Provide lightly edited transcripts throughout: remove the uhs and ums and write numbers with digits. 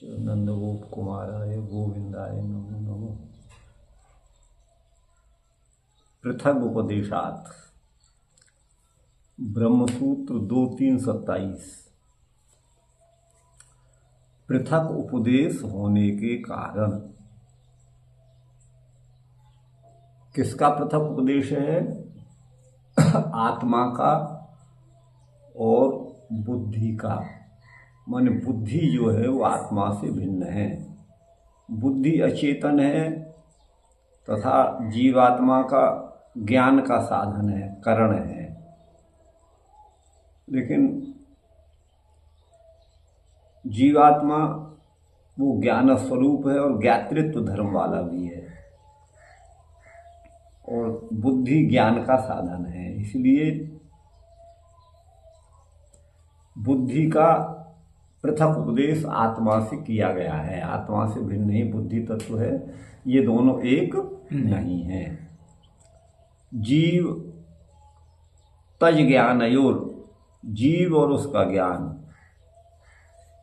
नंदगोप कुमाराय गोविंदाय नमो नमो। पृथक उपदेशात ब्रह्मसूत्र 2.3.27। पृथक उपदेश होने के कारण किसका पृथक उपदेश है? आत्मा का और बुद्धि का। माने बुद्धि जो है वो आत्मा से भिन्न है। बुद्धि अचेतन है तथा जीवात्मा का ज्ञान का साधन है, कारण है। लेकिन जीवात्मा वो ज्ञान स्वरूप है और ज्ञातृत्व धर्म वाला भी है, और बुद्धि ज्ञान का साधन है। इसलिए बुद्धि का पृथक उपदेश आत्मा से किया गया है। आत्मा से भिन्न ही बुद्धि तत्व है, ये दोनों एक नहीं है। जीव तज ज्ञानयोर, जीव और उसका ज्ञान,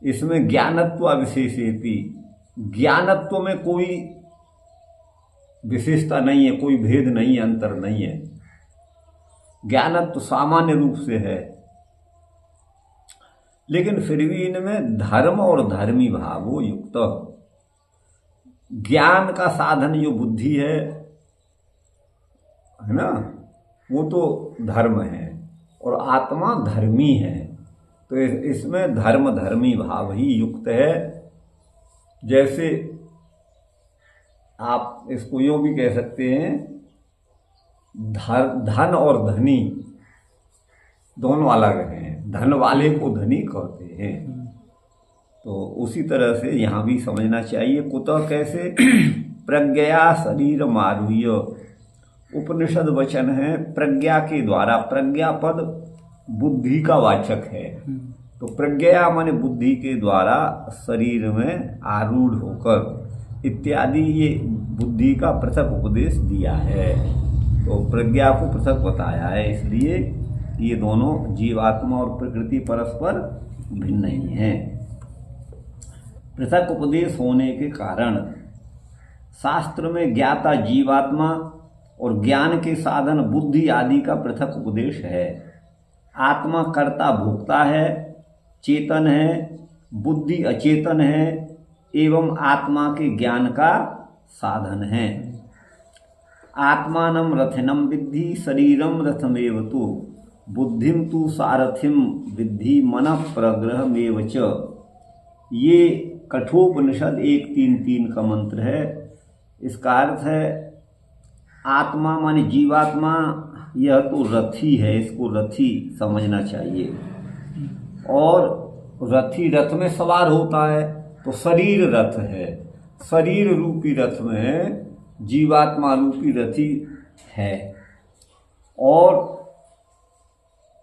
इसमें ज्ञानत्व अविशेषेपि, ज्ञानत्व में कोई विशेषता नहीं है, कोई भेद नहीं है, अंतर नहीं है। ज्ञानत्व सामान्य रूप से है, लेकिन फिर भी इनमें धर्म और धर्मी भावो युक्त। ज्ञान का साधन जो बुद्धि है ना, वो तो धर्म है और आत्मा धर्मी है। तो इसमें धर्म धर्मी भाव ही युक्त है। जैसे आप इसको यूं भी कह सकते हैं, धन और धनी दोनों अलग हैं। धन वाले को धनी कहते हैं। तो उसी तरह से यहाँ भी समझना चाहिए। कुतः कैसे? प्रज्ञया शरीर मारूह्य, उपनिषद वचन है प्रज्ञा के द्वारा। प्रज्ञा पद बुद्धि का वाचक है। तो प्रज्ञा माने बुद्धि के द्वारा शरीर में आरूढ़ होकर इत्यादि, ये बुद्धि का पृथक उपदेश दिया है। तो प्रज्ञा को पृथक बताया है, इसलिए ये दोनों जीवात्मा और प्रकृति परस्पर भिन्न नहीं है। पृथक उपदेश होने के कारण शास्त्र में ज्ञाता जीवात्मा और ज्ञान के साधन बुद्धि आदि का पृथक उपदेश है। आत्मा कर्ता भोक्ता है, चेतन है, बुद्धि अचेतन है एवं आत्मा के ज्ञान का साधन है। आत्मानं रथिनं विद्धि शरीरम रथमेव तु, बुद्धिम तु सारथिम विद्धि मनः प्रग्रहमेव च। ये कठोपनिषद 1.3.3 का मंत्र है। इसका अर्थ है आत्मा माने जीवात्मा, यह तो रथी है, इसको रथी समझना चाहिए। और रथी रथ में सवार होता है, तो शरीर रथ है। शरीर रूपी रथ में जीवात्मा रूपी रथी है, और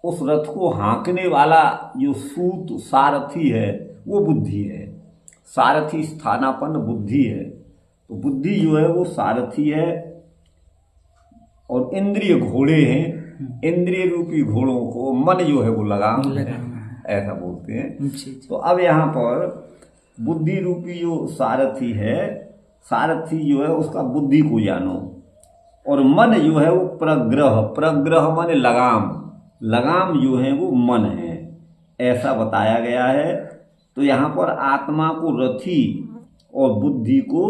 उस रथ को हाँकने वाला जो सूत सारथी है वो बुद्धि है। सारथी स्थानापन्न बुद्धि है। तो बुद्धि जो है वो सारथी है, और इंद्रिय घोड़े हैं। इंद्रिय रूपी घोड़ों को मन जो है वो लगाम ऐसा बोलते हैं। तो अब यहाँ पर बुद्धि रूपी जो सारथी है, सारथी जो है उसका बुद्धि को जानो, और मन जो है वो प्रग्रह, प्रग्रह माने लगाम, लगाम जो है वो मन है, ऐसा बताया गया है। तो यहाँ पर आत्मा को रथी और बुद्धि को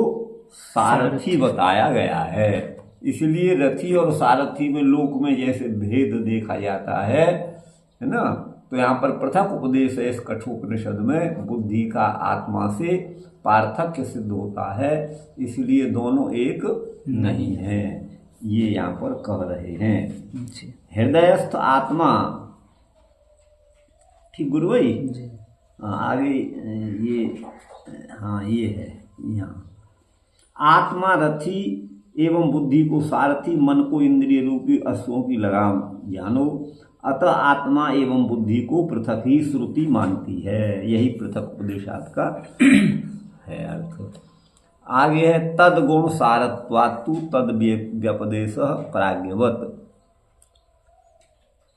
सारथी बताया गया है। इसलिए रथी और सारथी में लोक में जैसे भेद देखा जाता है ना, तो यहाँ पर पृथक उपदेश है इस कठोपनिषद में। बुद्धि का आत्मा से पार्थक्य सिद्ध होता है, इसलिए दोनों एक नहीं है, ये यहाँ पर कह रहे हैं। हृदयस्थ आत्मा, ठीक गुरु भाई? आगे ये, हाँ ये है यहाँ, आत्मा रथी एवं बुद्धि को सारथी, मन को इंद्रिय रूपी अश्वों की लगाम जानो। अतः आत्मा एवं बुद्धि को पृथक ही श्रुति मानती है। यही पृथक उपदेशात का है अर्थ। आगे है तद गुण सारत्वात्तु तद व्यपदेश प्राज्ञवत।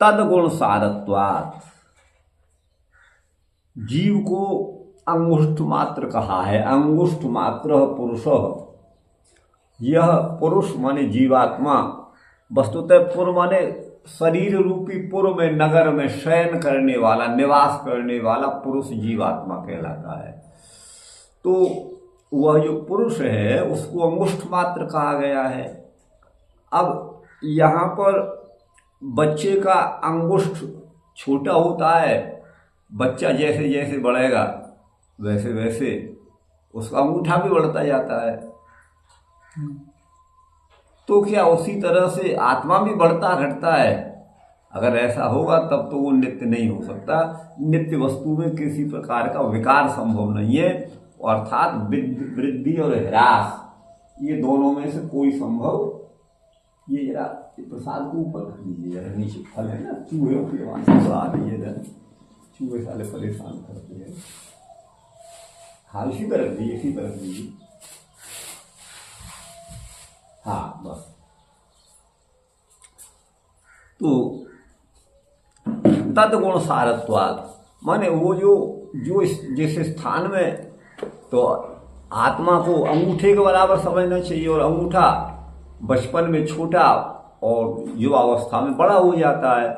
तद गुण सारत्वात्, जीव को अंगुष्ठ मात्र कहा है। अंगुष्ठ मात्र पुरुष, यह पुरुष माने जीवात्मा, वस्तुतः पुर माने शरीर रूपी पुर में, नगर में शयन करने वाला, निवास करने वाला पुरुष जीवात्मा कहलाता है। तो वह जो पुरुष है उसको अंगुष्ठ मात्र कहा गया है। अब यहाँ पर बच्चे का अंगुष्ठ छोटा होता है, बच्चा जैसे जैसे बढ़ेगा वैसे वैसे उसका अंगूठा भी बढ़ता जाता है। तो क्या उसी तरह से आत्मा भी बढ़ता घटता है? अगर ऐसा होगा तब तो वो नित्य नहीं हो सकता। नित्य वस्तु में किसी प्रकार का विकार संभव नहीं है, अर्थात वृद्धि और ह्रास ये दोनों में से कोई संभव। ये जरा प्रसाद को ऊपर रख दीजिए, जरा नीचे फल है ना, चूहे के वहां से आ रही है, जरा चूहे साले परेशान करते हैं। हाँ इसी पर रख दीजिए, इसी पर रख दीजिए। हाँ बस। तो तद्गुण सारत्वात् माने वो जो जिस स्थान में, तो आत्मा को अंगूठे के बराबर समझना चाहिए, और अंगूठा बचपन में छोटा और युवावस्था में बड़ा हो जाता है,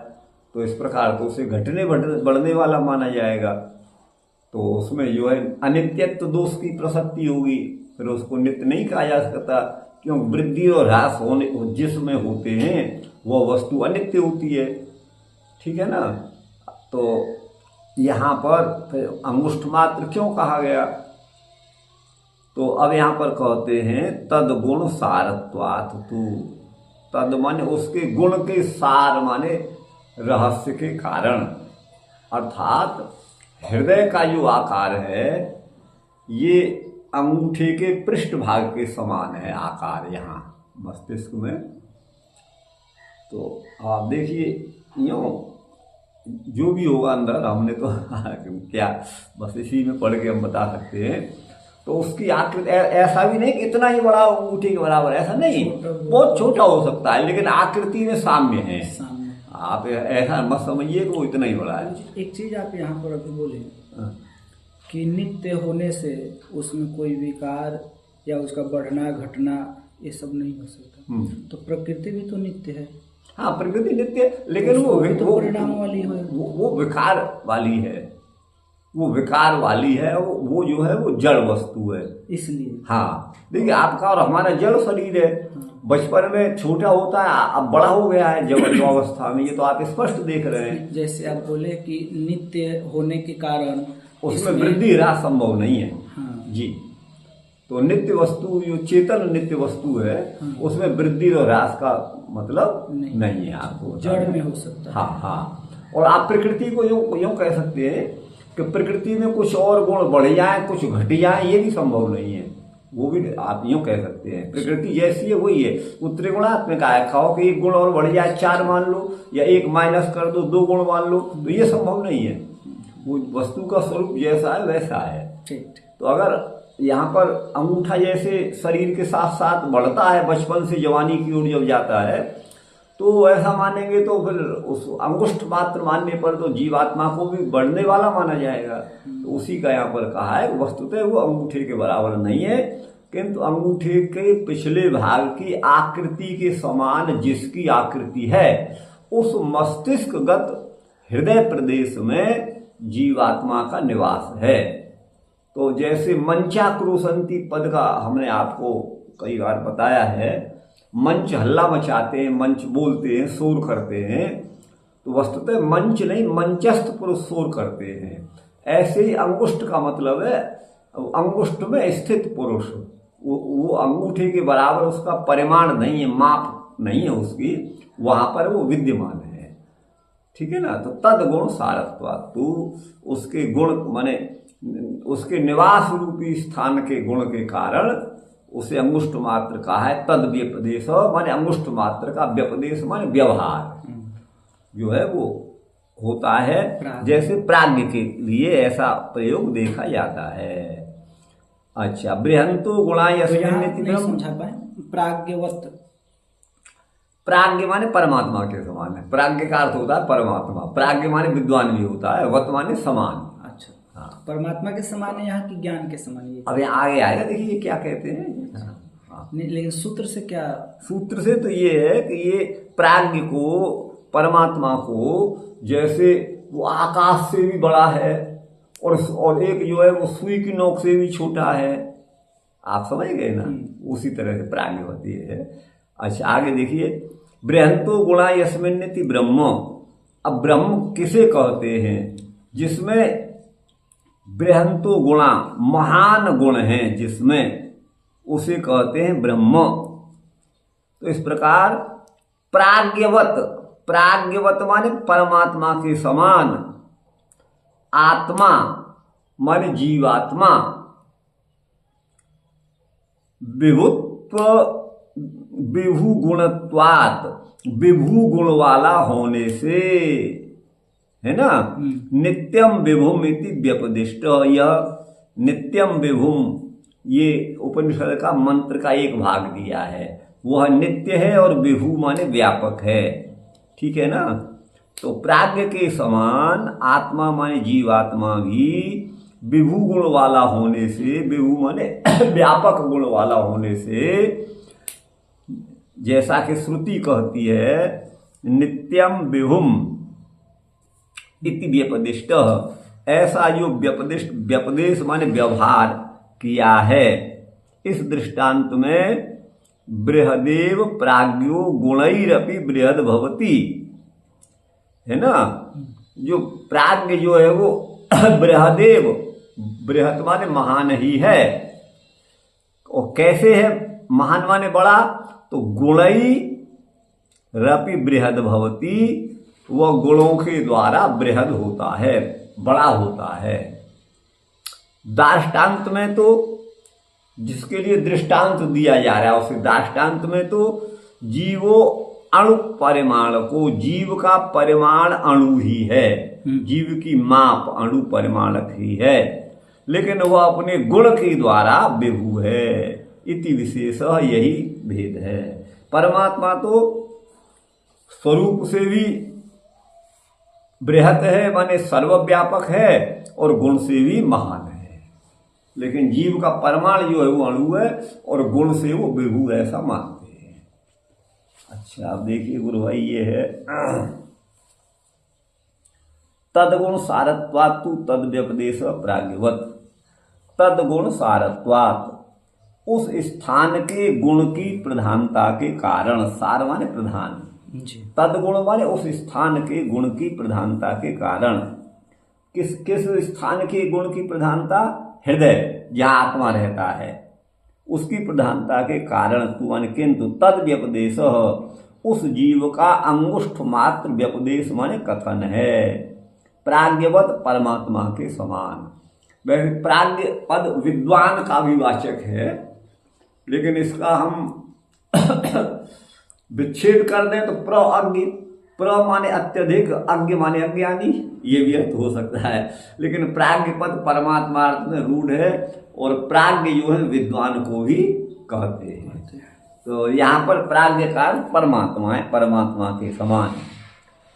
तो इस प्रकार तो उसे घटने बढ़ने वाला माना जाएगा। तो उसमें जो है अनित्यत्व दोष की प्रसक्ति होगी, फिर उसको नित्य नहीं कहा जा सकता, क्यों? वृद्धि और ह्रास होने जिसमें होते हैं वह वस्तु अनित्य होती है, ठीक है ना। तो यहाँ पर फिर अंगुष्ठ मात्र क्यों कहा गया? तो अब यहाँ पर कहते हैं तद्गुण सारत्वात् तु, तद माने उसके गुण के सार माने रहस्य के कारण, अर्थात हृदय का जो आकार है ये अंगूठे के पृष्ठ भाग के समान है आकार यहाँ मस्तिष्क में। तो आप देखिए यूँ जो भी होगा अंदर, हमने तो क्या बस इसी में पढ़ के हम बता सकते हैं। तो उसकी आकृति ऐसा भी नहीं कि इतना ही बड़ा अंगूठे के बराबर, ऐसा नहीं, बहुत छोटा हो सकता है, लेकिन आकृति में साम्य है। आप ऐसा मत समझिए कि वो इतना ही बड़ा है। एक चीज आप यहाँ पर अभी बोले कि नित्य होने से उसमें कोई विकार या उसका बढ़ना घटना ये सब नहीं हो सकता, तो प्रकृति भी तो नित्य है। हाँ प्रकृति नित्य, लेकिन वो परिणाम वाली है, वो विकार वाली है, वो विकार वाली है, वो जो है वो जड़ वस्तु है, इसलिए। हाँ देखिए आपका और हमारा जड़ शरीर है, बचपन में छोटा होता है, अब बड़ा हो गया है जब अवस्था में, ये तो आप स्पष्ट देख रहे हैं। जैसे आप बोले कि नित्य होने के कारण उसमें वृद्धि ह्रास संभव नहीं है। हाँ। जी, तो नित्य वस्तु जो चेतन नित्य वस्तु है उसमें वृद्धि और ह्रास का मतलब नहीं है, आपको जड़ में हो सकता है। हाँ हाँ, और आप प्रकृति को यूँ कह सकते हैं कि प्रकृति में कुछ और गुण बढ़ जाए कुछ घट जाए, ये भी संभव नहीं है, वो भी आप यूँ कह सकते हैं। प्रकृति जैसी है वही है, वो त्रिगुणात्मक है, खाओ कि एक गुण और बढ़ जाए 4 मान लो, या एक माइनस कर दो 2 गुण मान लो, तो ये संभव नहीं है। वो वस्तु का स्वरूप जैसा है वैसा है। तो अगर यहाँ पर अंगूठा जैसे शरीर के साथ साथ बढ़ता है बचपन से जवानी की ओर जब जाता है, तो ऐसा मानेंगे तो फिर उस अंगुष्ठ मात्र मानने पर तो जीवात्मा को भी बढ़ने वाला माना जाएगा। तो उसी का यहाँ पर कहा है वस्तुतः वो अंगूठे के बराबर नहीं है, किंतु अंगूठे के पिछले भाग की आकृति के समान जिसकी आकृति है उस मस्तिष्कगत हृदय प्रदेश में जीवात्मा का निवास है। तो जैसे मंचाक्रोशंती पद का हमने आपको कई बार बताया है, मंच हल्ला मचाते हैं, मंच बोलते हैं, शोर करते हैं, तो वस्तुतः मंच नहीं मंचस्थ पुरुष शोर करते हैं। ऐसे ही अंगुष्ठ का मतलब है अंगुष्ठ में स्थित पुरुष, वो अंगूठे के बराबर उसका परिमाण नहीं है, माप नहीं है उसकी, वहां पर वो विद्यमान है, ठीक है ना। तो तद्गुण सारत्वात् तु, उसके गुण माने उसके निवास रूपी स्थान के गुण के कारण उसे अंगुष्ठ मात्र कहा है। तद व्यपदेश माने अंगुष्ठ मात्र का व्यपदेश माने व्यवहार जो है वो होता है, जैसे प्राज्ञ के लिए ऐसा प्रयोग देखा जाता है। अच्छा, बृहंतो गुणा यस्मिन् समझा पाए प्राज्ञवत, प्राज्ञ माने परमात्मा के समान है। प्राज्ञ का अर्थ होता है परमात्मा, प्राज्ञ माने विद्वान भी होता है, वत माने समान। अच्छा, हाँ, परमात्मा के समान है यहाँ की ज्ञान के समान ये। अब यहाँ आगे आएगा, देखिए क्या कहते हैं। हाँ, नहीं, लेकिन सूत्र से क्या? सूत्र से तो ये है कि ये प्राज्ञ को, परमात्मा को, जैसे वो आकाश से भी बड़ा है और एक जो है वो सुई की नोक से भी छोटा है, आप समझ गए ना, उसी तरह से प्राज्ञ होती है। अच्छा आगे देखिए, बृहंतो गुणा यस्मिन्निति ब्रह्म। अब ब्रह्म किसे कहते हैं? जिसमें बृहंतो गुणा, महान गुण हैं जिसमें, उसे कहते हैं ब्रह्म। तो इस प्रकार प्राज्ञवत, प्राज्ञवत माने परमात्मा के समान, आत्मा माने जीवात्मा, विभुत्व विभु गुणत्वात्, विभु गुण वाला होने से, है ना। नित्यम विभुम इति व्यपदिष्ट। यह नित्यम विभुम ये उपनिषद का मंत्र का एक भाग दिया है। वह नित्य है और विभु माने व्यापक है, ठीक है ना। तो प्राज्ञ के समान आत्मा माने जीवात्मा भी विभु गुण वाला होने से, विभु माने व्यापक गुण वाला होने से, जैसा कि श्रुति कहती है नित्यम विभुम इति व्यपदिष्ट, ऐसा जो व्यपदिष्ट, व्यपदेश माने व्यवहार किया है। इस दृष्टांत में बृहदेव प्राज्ञो गुणैरपि बृहद भवति, है ना। जो प्राज्ञ जो है वो बृहदेव, बृहत माने महान ही है। और कैसे है महान माने बड़ा? तो गुणई रपि बृहद भवति, वह गुणों के द्वारा बृहद होता है, बड़ा होता है। दार्ष्टान्त में तो जिसके लिए दृष्टांत दिया जा रहा है उसे दार्ष्टान्त में तो जीवो अणु परिमाण को, जीव का परिमाण अणु ही है, जीव की माप अणु परिमाणक ही है, लेकिन वह अपने गुण के द्वारा विभु है। इति विशेष, यही भेद है। परमात्मा तो स्वरूप से भी बृहत है, माने सर्वव्यापक है, और गुण से भी महान है, लेकिन जीव का परिमाण जो है वो अणु है और गुण से वो विभु, ऐसा मानते हैं। अच्छा अब देखिए गुरु भाई, ये है तदगुण सारत्वात् तु तद व्यपदेश प्राज्ञवत। तदगुण सारत्वात्, उस स्थान के गुण की प्रधानता के कारण, सार माने प्रधान, तदगुण माने उस स्थान के गुण की प्रधानता के कारण। किस किस स्थान के गुण की प्रधानता? हृदय, जहाँ आत्मा रहता है, उसकी प्रधानता के कारण। तु माने किंतु तद व्यपदेश, उस जीव का अंगुष्ठ मात्र व्यपदेश माने कथन है, प्राज्ञवत परमात्मा के समान। वैसे प्राज्ञ पद विद्वान का भी वाचक है, लेकिन इसका हम विच्छेद कर दें तो प्रअज्ञ, प्र माने अत्यधिक, अज्ञ माने अज्ञानी, ये भी अर्थ हो सकता है। लेकिन प्राज्ञ पद परमात्मा अर्थ में रूढ़ है, और प्राज्ञ जो है विद्वान को भी कहते हैं। तो यहाँ पर प्राज्ञ का परमात्मा है, परमात्मा के समान।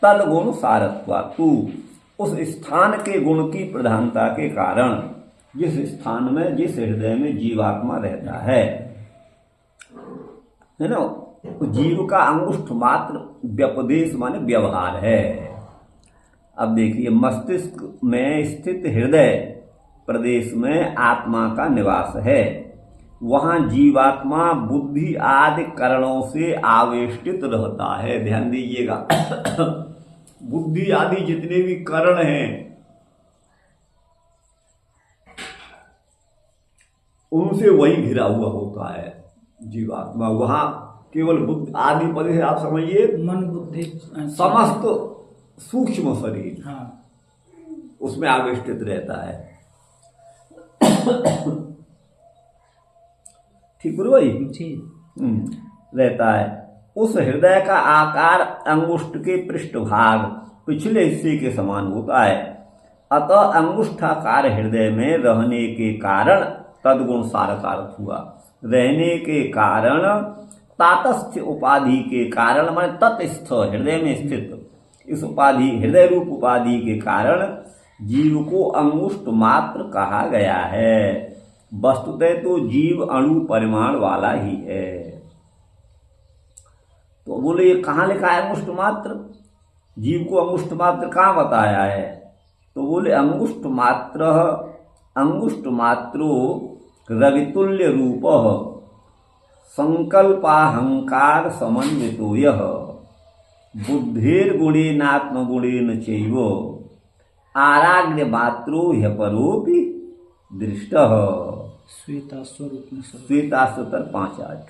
तद गुण सारत्वात्, उस स्थान के गुण की प्रधानता के कारण, जिस स्थान में, जिस हृदय में जीवात्मा रहता है ना, जीव का अंगुष्ठ मात्र व्यपदेश माने व्यवहार है। अब देखिए, मस्तिष्क में स्थित हृदय प्रदेश में आत्मा का निवास है। वहां जीवात्मा बुद्धि आदि करणों से आवेष्टित रहता है। ध्यान दीजिएगा बुद्धि आदि जितने भी करण हैं उनसे वही घिरा हुआ होता है जीवात्मा। वहां केवल बुद्धि आदि पद से आप समझिए मन बुद्धि समस्त सूक्ष्म शरीर, हाँ, उसमें आवेष्टित रहता है। ठीक गुरु भाई जी। रहता है। उस हृदय का आकार अंगुष्ठ के पृष्ठभाग पिछले हिस्से के समान होता है। अतः अंगुष्ठाकार हृदय में रहने के कारण तदगुण सारकार हुआ। रहने के कारण, तातस्थ्य उपाधि के कारण, माने तटस्थ हृदय में स्थित इस उपाधि, हृदय रूप उपाधि के कारण जीव को अंगुष्ठ मात्र कहा गया है। वस्तुतः तो जीव अणु परिमाण वाला ही है। तो बोले ये कहाँ लिखा है अंगुष्ठ मात्र? जीव को अंगुष्ठ मात्र कहाँ बताया है? तो बोले अंगुष्ठ मात्रो रवितुल्य रूप संकल्पाहंकार समन्वितो यः बुद्धिर्गुणेनात्मगुणेन चैव आराग्य मात्रो ह्यपरोपि दृष्टः। श्वेताश्वतर 5:8।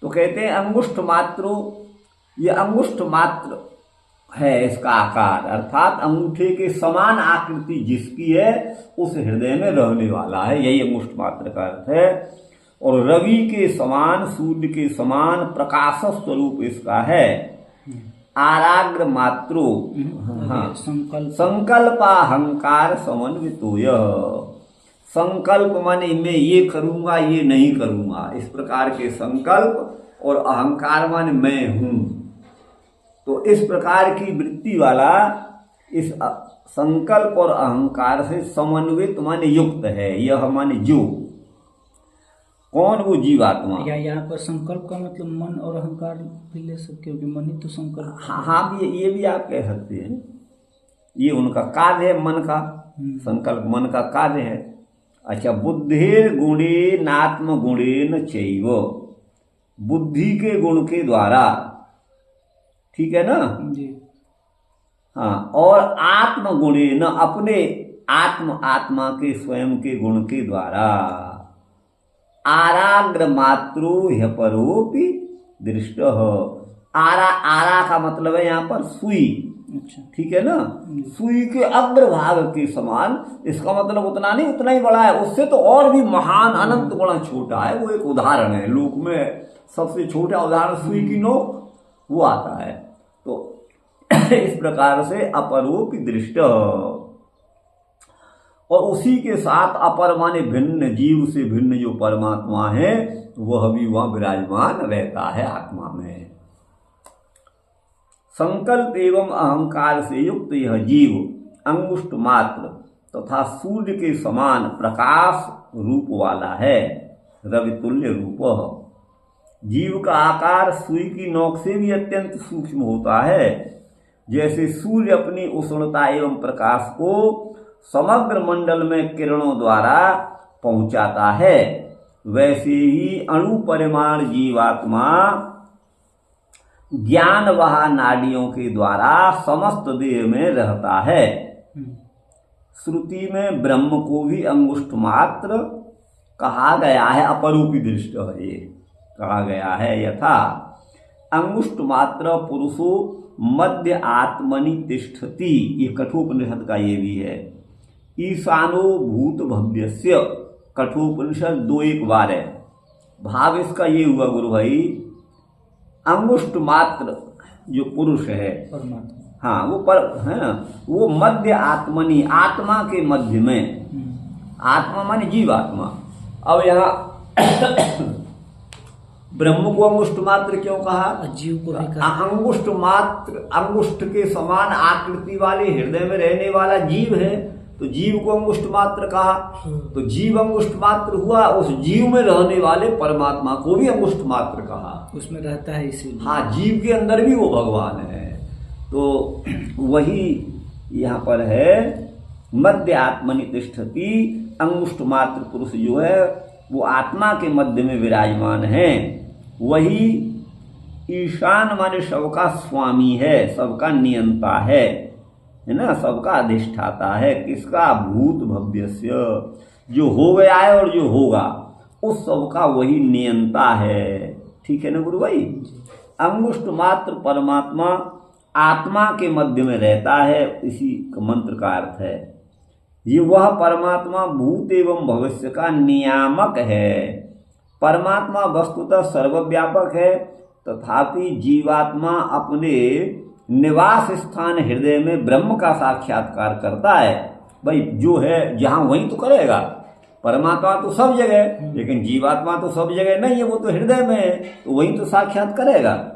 तो कहते हैं अंगुष्ठ मात्रो, ये अंगुष्ठ मात्र है इसका आकार, अर्थात अंगूठे के समान आकृति जिसकी है उस हृदय में रहने वाला है, यही अंगुष्ठ मात्र का अर्थ है। और रवि के समान, सूर्य के समान प्रकाश स्वरूप इसका है। आराग्र मात्रो, हाँ, संकल्पाहंकार समन्वितो यः। संकल्प माने मैं ये करूंगा ये नहीं करूंगा, इस प्रकार के संकल्प, और अहंकार माने मैं हूं। तो इस प्रकार की वृत्ति वाला इस संकल्प और अहंकार से समन्वित माने युक्त है। यह माने जो, कौन? वो जीवात्मा। या यहाँ पर संकल्प का मतलब मन और अहंकार भी ले सकते हो कि मन ही तो संकल्प। हाँ, ये भी आप कह सकते हैं। ये उनका कार्य है, मन का संकल्प मन का कार्य है। अच्छा, बुद्धिर गुणेनात्म गुणेन चैव, बुद्धि के गुण के द्वारा, ठीक है ना जी। हाँ, और आत्म गुणेन, अपने आत्मा के स्वयं के गुण के द्वारा, आराग्र मात्रो ह्यपरोपि दृष्ट। आरा का मतलब है यहाँ पर सुई, अच्छा, ठीक है ना, सुई के अग्रभाग के समान। इसका मतलब उतना नहीं, उतना ही बड़ा है, उससे तो और भी महान अनंत गुणा छोटा है। वो एक उदाहरण है, लोक में सबसे छोटा उदाहरण सुई की नोक वो आता है। तो इस प्रकार से अपरोपि दृष्ट, और उसी के साथ अपर माने भिन्न, जीव से भिन्न जो परमात्मा है वह भी वहां विराजमान रहता है आत्मा में। संकल्प एवं अहंकार से युक्त यह जीव अंगुष्ठ मात्र तथा सूर्य के समान प्रकाश रूप वाला है, रवितुल्य रूप। जीव का आकार सुई की नोक से भी अत्यंत सूक्ष्म होता है। जैसे सूर्य अपनी उष्णता एवं प्रकाश को समग्र मंडल में किरणों द्वारा पहुंचाता है, वैसे ही अणु परिमाण जीवात्मा ज्ञान वहा नाड़ियों के द्वारा समस्त देह में रहता है। श्रुति में ब्रह्म को भी अंगुष्ठ मात्र कहा गया है, अपरूपी दृष्ट है ये कहा गया है। यथा अंगुष्ठ मात्र पुरुषो मध्य आत्मनि तिष्ठति, ये कठोपनिषद का ये भी है। ईशानो भूत भव्यस्य, कठोपनिषद 2:1-12। भाव इसका ये हुआ गुरु भाई, अंगुष्ठ मात्र जो पुरुष है परमात्मा, हाँ वो है ना, वो मध्य आत्मनि, आत्मा के मध्य में, आत्मा माने जीवात्मा। अब यहाँ ब्रह्म को अंगुष्ठ मात्र क्यों कहा? जीव को भी कहा। अंगुष्ठ मात्र, अंगुष्ठ के समान आकृति वाले हृदय में रहने वाला जीव है, तो जीव को अंगुष्ठ मात्र कहा। तो जीव अंगुष्ठ मात्र हुआ, उस जीव में रहने वाले परमात्मा को भी अंगुष्ठ मात्र कहा, उसमें रहता है इसीलिए। हाँ, जीव के अंदर भी वो भगवान है। तो वही यहाँ पर है, मध्य आत्मनि तिष्ठति, अंगुष्ठ मात्र पुरुष जो है वो आत्मा के मध्य में विराजमान है। वही ईशान माने सबका स्वामी है, सबका नियंता है ना, सबका अधिष्ठाता है। किसका? भूत भव्यस्य, जो हो गया है और जो होगा उस सबका वही नियंता है। ठीक है ना गुरु भाई? अंगुष्ठ मात्र परमात्मा आत्मा के मध्य में रहता है, इसी मंत्र का अर्थ है। ये वह परमात्मा भूत एवं भविष्य का नियामक है। परमात्मा वस्तुतः सर्वव्यापक है, तथापि जीवात्मा अपने निवास स्थान हृदय में ब्रह्म का साक्षात्कार करता है। भाई जो है जहां वहीं तो करेगा। परमात्मा तो सब जगह, लेकिन जीवात्मा तो सब जगह नहीं है, वो तो हृदय में है, तो वहीं तो साक्षात करेगा।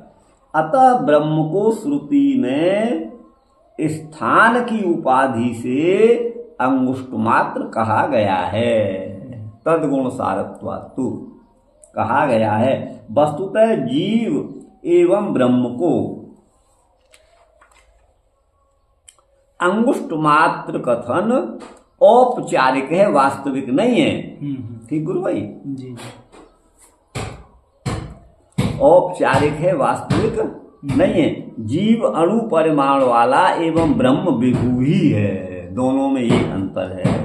अतः ब्रह्म को श्रुति में स्थान की उपाधि से अंगुष्ठ मात्र कहा गया है। तद्गुण सारत्वात्तु कहा गया है। वस्तुतः जीव एवं ब्रह्म को अंगुष्ठ मात्र कथन औपचारिक है, वास्तविक नहीं है। ठीक गुरु भाई जी। औपचारिक है, वास्तविक नहीं है। जीव अणु परिमाण वाला एवं ब्रह्म विभू ही है, दोनों में ये अंतर है।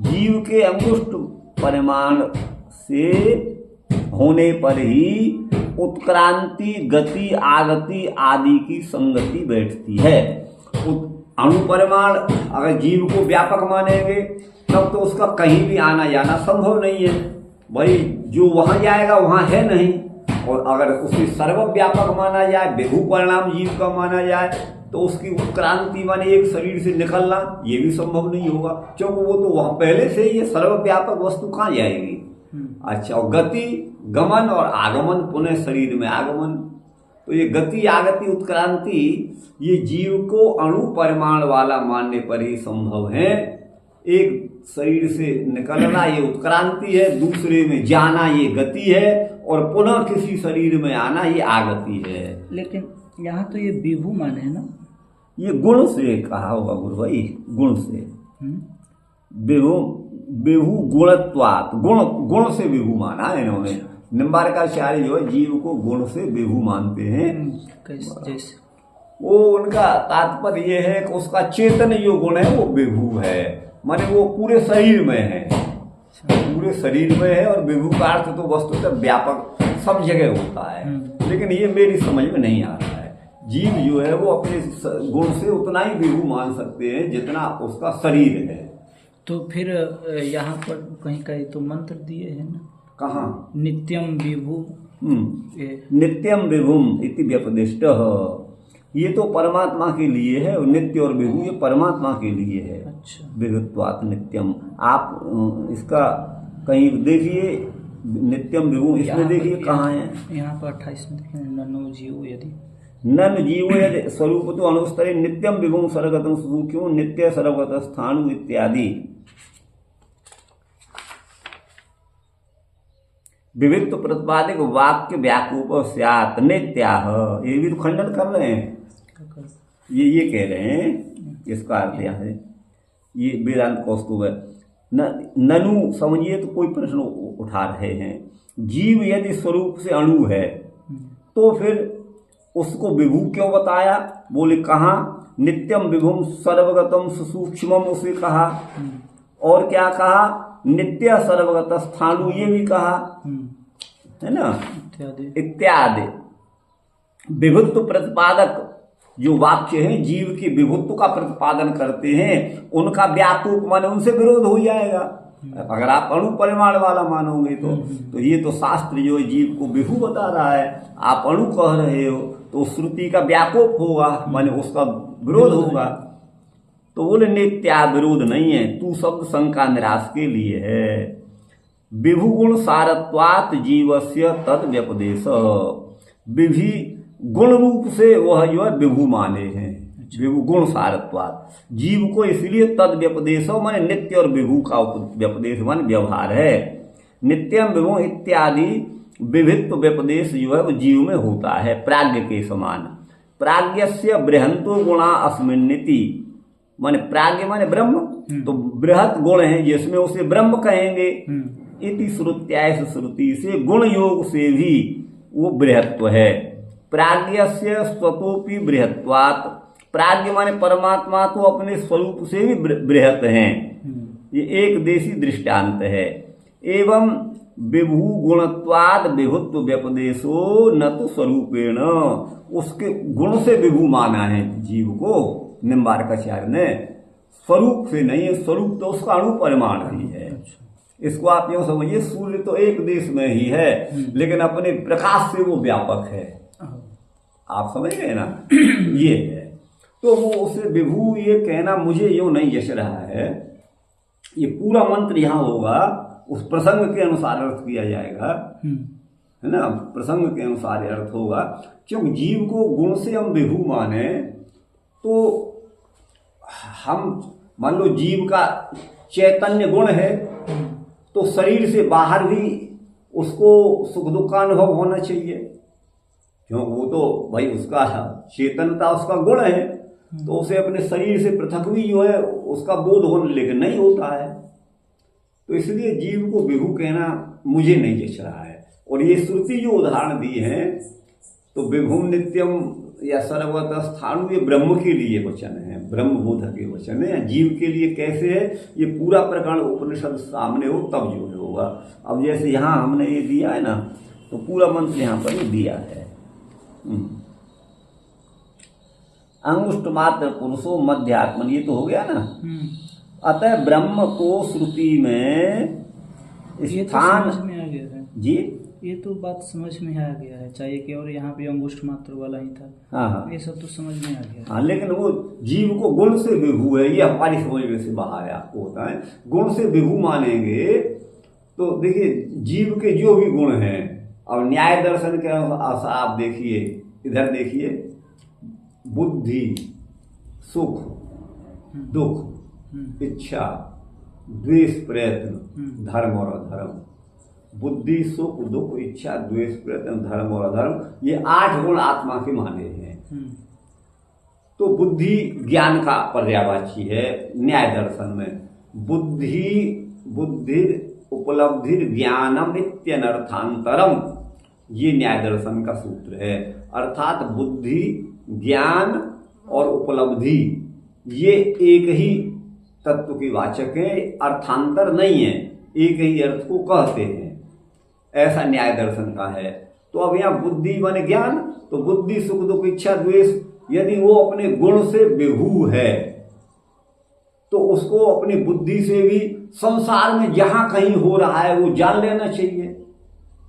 जीव के अंगुष्ठ परिमाण से होने पर ही उत्क्रांति, गति, आगति आदि की संगति बैठती है। अणु परिमाण अगर जीव को व्यापक मानेंगे तब तो उसका कहीं भी आना जाना संभव नहीं है। भाई जो वहां जाएगा वहां है नहीं। और अगर उसे सर्वव्यापक माना जाए, विभू परिणाम जीव का माना जाए, तो उसकी उत्क्रांति माने एक शरीर से निकलना ये भी संभव नहीं होगा, क्योंकि वो तो वहां पहले से ही सर्वव्यापक वस्तु कहाँ जाएगी। अच्छा, और गति, गमन और आगमन, पुनः शरीर में आगमन, तो ये गति, आगति, उत्क्रांति ये जीव को अणु परिमाण वाला मानने पर ही संभव है। एक शरीर से निकलना ये उत्क्रांति है, दूसरे में जाना ये गति है, और पुनः किसी शरीर में आना ये आगति है। लेकिन यहाँ तो ये विभू माने है ना, ये गुण से कहा होगा गुरु भाई, गुण से विभू, विभू गुणत्वात्, गुण से विभू माना है इन्होंने। निम्बारकाचार्य जो है जीव को गुण से विभू मानते हैं। जैसे वो उनका तात्पर्य ये है कि उसका चेतन जो गुण है वो विभू है, माने वो पूरे शरीर में है, पूरे शरीर में है। और विभू का अर्थ तो वस्तुतः व्यापक सब जगह होता है, लेकिन ये मेरी समझ में नहीं आ रहा है। जीव जो है वो अपने गुण से उतना ही विभू मान सकते हैं जितना उसका शरीर है। तो फिर यहाँ पर कहीं कहीं तो मंत्र दिए हैं ना, कहाँ? नित्यम विभू, नित्यम विभुम इति व्यपदिष्ट, ये तो परमात्मा के लिए है, और नित्य और विभू ये परमात्मा के लिए है। अच्छा, विभुत्वात् नित्यम। आप इसका कहीं देखिए, नित्यम विभू इसमें देखिए कहाँ है। यहाँ पर 28 में देखिए, ननु जीव यदि, नन जीवो यदि स्वरूप तो अनुस्तरे नित्यम विभुम सर्वगतम सुसुख्यो नित्य सर्वगत स्थाणु इत्यादि विविध प्रतिपादिक वाक्य व्याकूप स्यात् नित्याह, ये भी तो खंडन कर रहे हैं। ये कह रहे हैं, इसका अर्थ यह है, ये वेदांत कौस्तुभ है। ननु समझिए तो कोई प्रश्न उठा रहे हैं। जीव यदि स्वरूप से अणु है तो फिर उसको विभू क्यों बताया? बोले कहाँ? नित्यम विभुम सर्वगतम सुसूक्ष्मम उसे कहा, और क्या कहा? नित्य सर्वगत स्थाणु ये भी कहा है ना, इत्यादि विभुत्व प्रतिपादक जो वाक्य हैं, जीव के विभुत्व का प्रतिपादन करते हैं, उनका व्याकूप माने उनसे विरोध हो जाएगा। अगर आप अणु परिमाण वाला मानोगे तो ये तो शास्त्र जो जीव को विभू बता रहा है, आप अणु कह रहे हो, तो श्रुति का व्याकोप होगा, माने उसका विरोध होगा। तो बोले नित्या विरोध नहीं है, तू शब्द शंका निराश के लिए है। विभु गुण सारत्वात् जीवस्य तद व्यपदेश, विभि गुण रूप से वह जो है विभु माने हैं, विभु गुण सारत्वात्, जीव को इसलिए तद व्यपदेश माने नित्य और विभु का व्यपदेश माने व्यवहार है। नित्यम विभु इत्यादि विभित्व व्यपदेश जो है वो जीव में होता है प्राज्ञ के समान। प्राज्ञस्य बृहंतो गुणा अस्मिन्निति, माने प्राज्ञ माने ब्रह्म, तो बृहत गुण है जिसमें उसे ब्रह्म कहेंगे। इति श्रुत्याय श्रुति से गुण योग से भी वो बृहत्व है। प्राज्ञस्य स्वतोपि बृहत्वात्, प्राज्ञ माने परमात्मा तो अपने स्वरूप से भी बृहत हैं, ये एक देशी दृष्टांत है। एवं विभू गुणत्वाद विभुत्व व्यपदेशो न तो स्वरूपेण, उसके गुण से विभू माना है जीव को निम्बारकाचार्य ने, स्वरूप से नहीं है। स्वरूप तो उसका अणु परिमाण ही है। इसको आप यूँ समझिए, सूर्य तो एक देश में ही है, लेकिन अपने प्रकाश से वो व्यापक है। आप समझ गए ना, ये है। तो वो उसे विभू ये कहना मुझे यूँ नहीं जच रहा है। ये पूरा मंत्र यहाँ होगा, उस प्रसंग के अनुसार अर्थ किया जाएगा, है ना, प्रसंग के अनुसार अर्थ होगा। क्योंकि जीव को गुण से हम विभू माने तो हम मान लो जीव का चैतन्य गुण है, तो शरीर से बाहर भी उसको सुख दुख का अनुभव होना चाहिए, क्यों वो तो भाई उसका चेतनता उसका गुण है, तो उसे अपने शरीर से पृथक भी जो है उसका बोध होने, लेकिन नहीं होता है। तो इसलिए जीव को विभु कहना मुझे नहीं जच रहा है। और ये श्रुति जो उदाहरण दी है, तो विभुम नित्यम या सर्वत स्थाणु, ये ब्रह्म के लिए वचन है, ब्रह्म बोध के वचन है। जीव के लिए कैसे है, ये पूरा प्रकरण उपनिषद सामने हो तब जो है होगा। अब जैसे यहाँ हमने ये दिया है ना, तो पूरा मंत्र यहाँ पर ये दिया है। अंगुष्ठ मात्र पुरुषो मध्यात्मन, ये तो हो गया ना। अतः ब्रह्म को श्रुति में स्थान, तो समझ में आ गया है जी, ये तो बात समझ में आ गया है, चाहिए कि और यहाँ पे अंगुष्ठ मात्र वाला ही था। हाँ, ये सब तो समझ में आ गया। हाँ, लेकिन वो जीव को गुण से विभु है, ये हमारी समझ में से बाहर है। आपको होता है गुण से विभु मानेंगे, तो देखिए जीव के जो भी गुण हैं, और न्याय दर्शन के अनुसार आप देखिए, इधर देखिए, बुद्धि, सुख, दुख, इच्छा, द्वेष, प्रयत्न, धर्म और अधर्म। बुद्धि, सुख, दुख, इच्छा, द्वेष, प्रयत्न, धर्म और अधर्म, ये 8 गुण आत्मा के माने हैं। तो बुद्धि ज्ञान का पर्यायवाची है न्याय दर्शन में। बुद्धि उपलब्धि ज्ञानम नित्यनर्थांतरम, ये न्याय दर्शन का सूत्र है। अर्थात बुद्धि, ज्ञान और उपलब्धि ये एक ही तत्व की वाचक है, अर्थांतर नहीं है, एक ही अर्थ को कहते हैं, ऐसा न्याय दर्शन का है। तो अब यहाँ बुद्धि माने ज्ञान, तो बुद्धि, सुख, दुख, इच्छा, द्वेष, यदि वो अपने गुण से विभू है, तो उसको अपनी बुद्धि से भी संसार में जहां कहीं हो रहा है वो जान लेना चाहिए,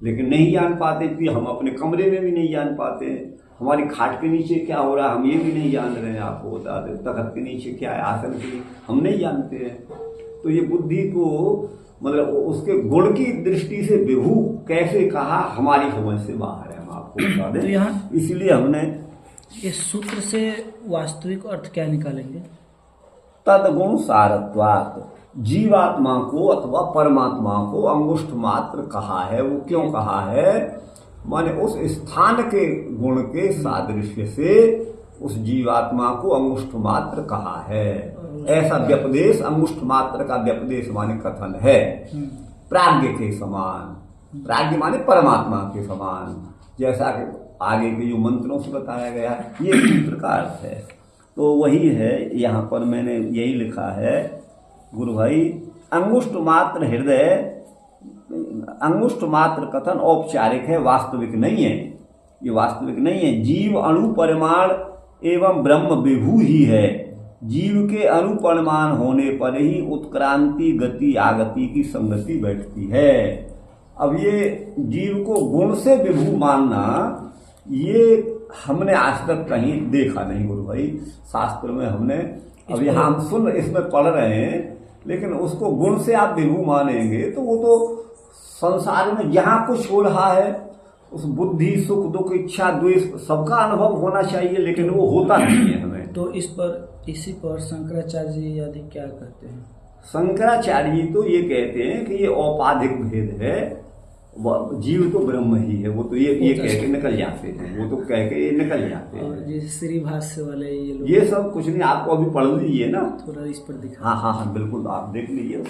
लेकिन नहीं जान पाते। कि हम अपने कमरे में भी नहीं जान पाते, हमारी खाट के नीचे क्या हो रहा है हम ये भी नहीं जान रहे हैं। आपको बता दें, तख्त के नीचे क्या है, आसन के हम नहीं जानते हैं। तो ये बुद्धि को मतलब उसके गुण की दृष्टि से विभू कैसे कहा, हमारी समझ से बाहर है, हम आपको बता दें। तो यहाँ इसलिए हमने इस सूत्र से वास्तविक अर्थ क्या निकालेंगे? तदगुण सारत्वात्, जीवात्मा को अथवा परमात्मा को अंगुष्ठ मात्र कहा है। वो क्यों कहा है, माने उस स्थान के गुण के सादृश्य से उस जीवात्मा को अंगुष्ठ मात्र कहा है। ऐसा व्यपदेश, अंगुष्ठ मात्र का व्यपदेश माने कथन है, प्राज्ञ के समान। प्राज्ञ माने परमात्मा के समान, जैसा कि आगे के जो मंत्रों से बताया गया, ये सूत्र का अर्थ है। तो वही है, यहाँ पर मैंने यही लिखा है गुरु भाई, अंगुष्ठ मात्र हृदय, अंगुष्ठ मात्र कथन औपचारिक है, वास्तविक नहीं है। ये वास्तविक नहीं है। जीव अणु परिमाण एवं ब्रह्म विभू ही है। जीव के अणु परिमाण होने पर ही उत्क्रांति, गति, आगति की संगति बैठती है। अब ये जीव को गुण से विभू मानना, ये हमने आज तक कहीं देखा नहीं गुरु भाई। शास्त्र में हमने, अब यहाँ हम सुन इसमें पढ़ रहे हैं, लेकिन उसको गुण से आप विभू मानेंगे तो वो तो संसार में जहाँ कुछ हो रहा है, उस बुद्धि, सुख, दुख, इच्छा, द्वेष सबका अनुभव होना चाहिए, लेकिन वो होता नहीं है हमें। तो इसी पर शंकराचार्य जी आदि क्या कहते हैं? शंकराचार्य जी तो ये कहते हैं कि ये औपाधिक भेद है, जीव तो ब्रह्म ही है। वो तो ये कह के निकल जाते हैं, वो तो कह के निकल जाते हैं। और जैसे श्री भाष्य वाले ये सब कुछ नहीं, आपको अभी पढ़ लीजिए ना, थोड़ा इस पर दिखा। हाँ, बिल्कुल आप देख लीजिए।